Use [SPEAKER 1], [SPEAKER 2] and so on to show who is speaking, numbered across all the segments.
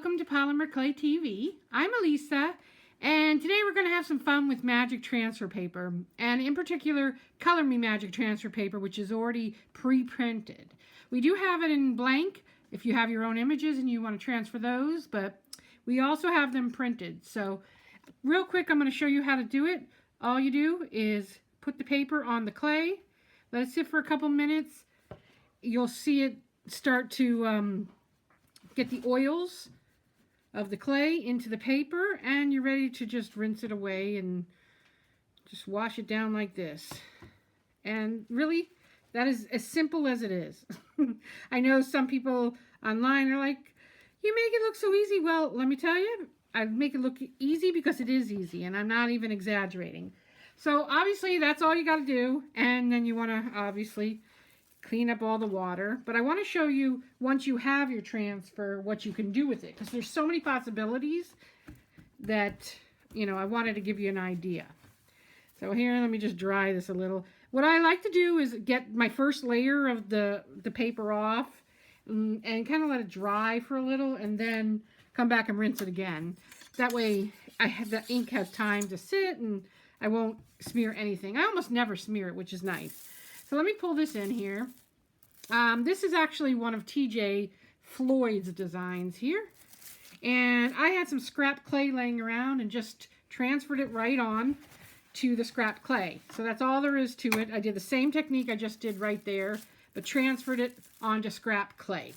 [SPEAKER 1] welcome to Polymer Clay TV. I'm Elisa, and today we're going to have some fun with magic transfer paper, and in particular, Color Me Magic transfer paper, which is already pre-printed. We do have it in blank if you have your own images and you want to transfer those, but we also have them printed. So real quick, I'm going to show you how to do it. All you do is put the paper on the clay, let it sit for a couple minutes. You'll see it start to get the oils of the clay into the paper, and you're ready to just rinse it away and just wash it down like this. And really, that is as simple as it is. I know some people online are like, you make it look so easy. Well, let me tell you, I make it look easy because it is easy, and I'm not even exaggerating. So obviously that's all you got to do, and then you want to obviously clean up all the water. But I want to show you, once you have your transfer, what you can do with it, because there's so many possibilities that, you know, I wanted to give you an idea. So here, let me just dry this a little. What I like to do is get my first layer of the paper off and kind of let it dry for a little, and then come back and rinse it again. That way the ink has time to sit and I won't smear anything. I almost never smear it, which is nice. So let me pull this in here. This is actually one of TJ Floyd's designs here. And I had some scrap clay laying around and just transferred it right on to the scrap clay. So that's all there is to it. I did the same technique I just did right there, but transferred it onto scrap clay.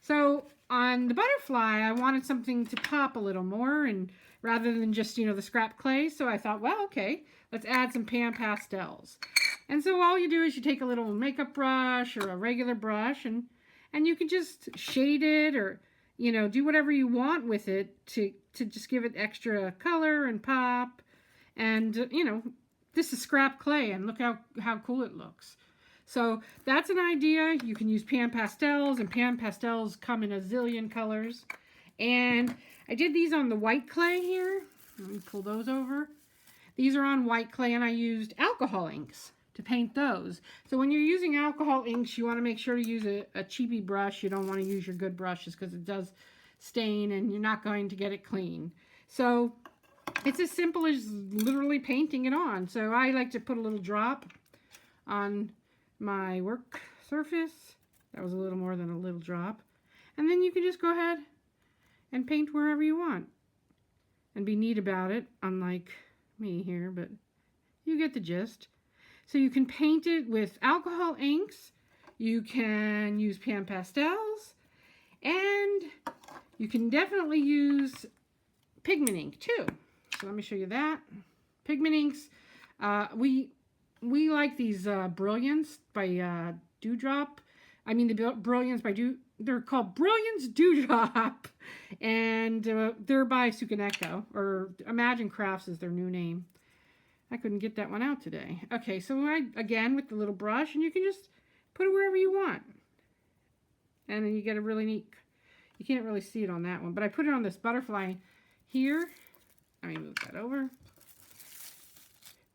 [SPEAKER 1] So on the butterfly, I wanted something to pop a little more, and rather than just, you know, the scrap clay. So I thought, well, okay, let's add some pan pastels. And so all you do is you take a little makeup brush or a regular brush, and you can just shade it, or, you know, do whatever you want with it to just give it extra color and pop. And, you know, this is scrap clay, and look how cool it looks. So that's an idea. You can use pan pastels, and pan pastels come in a zillion colors. And I did these on the white clay here. Let me pull those over. These are on white clay, and I used alcohol inks to paint those. So when you're using alcohol inks, you want to make sure to use a cheapy brush. You don't want to use your good brushes because it does stain and you're not going to get it clean. So it's as simple as literally painting it on. So I like to put a little drop on my work surface. That was a little more than a little drop. And then you can just go ahead and paint wherever you want and be neat about it, unlike me here, but you get the gist. So you can paint it with alcohol inks, you can use pan pastels, and you can definitely use pigment ink too. So let me show you that. Pigment inks, we like these Brilliance by Dewdrop. I mean the Brilliance by they're called Brilliance Dewdrop, and they're by Sukaneko, or Imagine Crafts is their new name. I couldn't get that one out today. Okay, so again with the little brush, and you can just put it wherever you want. And then you get a really neat, you can't really see it on that one, but I put it on this butterfly here. Let me move that over.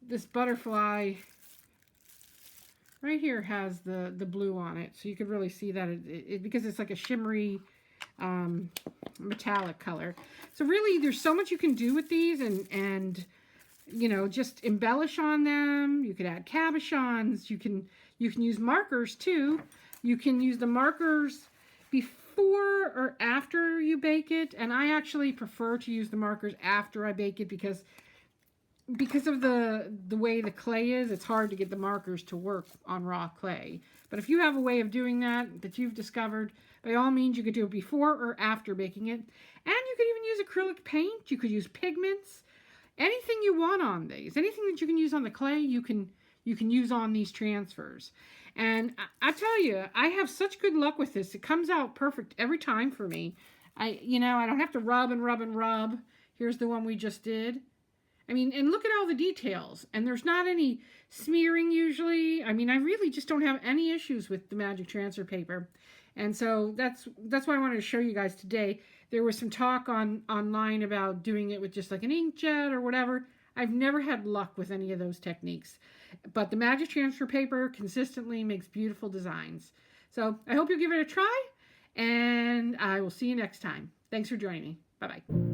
[SPEAKER 1] This butterfly right here has the blue on it, so you could really see that because it's like a shimmery metallic color. So really there's so much you can do with these, and you know, just embellish on them. You could add cabochons. You can use markers too. You can use the markers before or after you bake it, and I actually prefer to use the markers after I bake it because of the way the clay is. It's hard to get the markers to work on raw clay. But if you have a way of doing that you've discovered, by all means you could do it before or after baking it. And you could even use acrylic paint. You could use pigments. Anything you want on these, anything that you can use on the clay, you can use on these transfers. And I tell you, I have such good luck with this. It comes out perfect every time for me. I don't have to rub and rub and rub. Here's the one we just did. I mean, and look at all the details. And there's not any smearing usually. I mean, I really just don't have any issues with the magic transfer paper. And so that's why I wanted to show you guys today. There was some talk online about doing it with just like an inkjet or whatever. I've never had luck with any of those techniques. But the magic transfer paper consistently makes beautiful designs. So I hope you'll give it a try. And I will see you next time. Thanks for joining me. Bye-bye.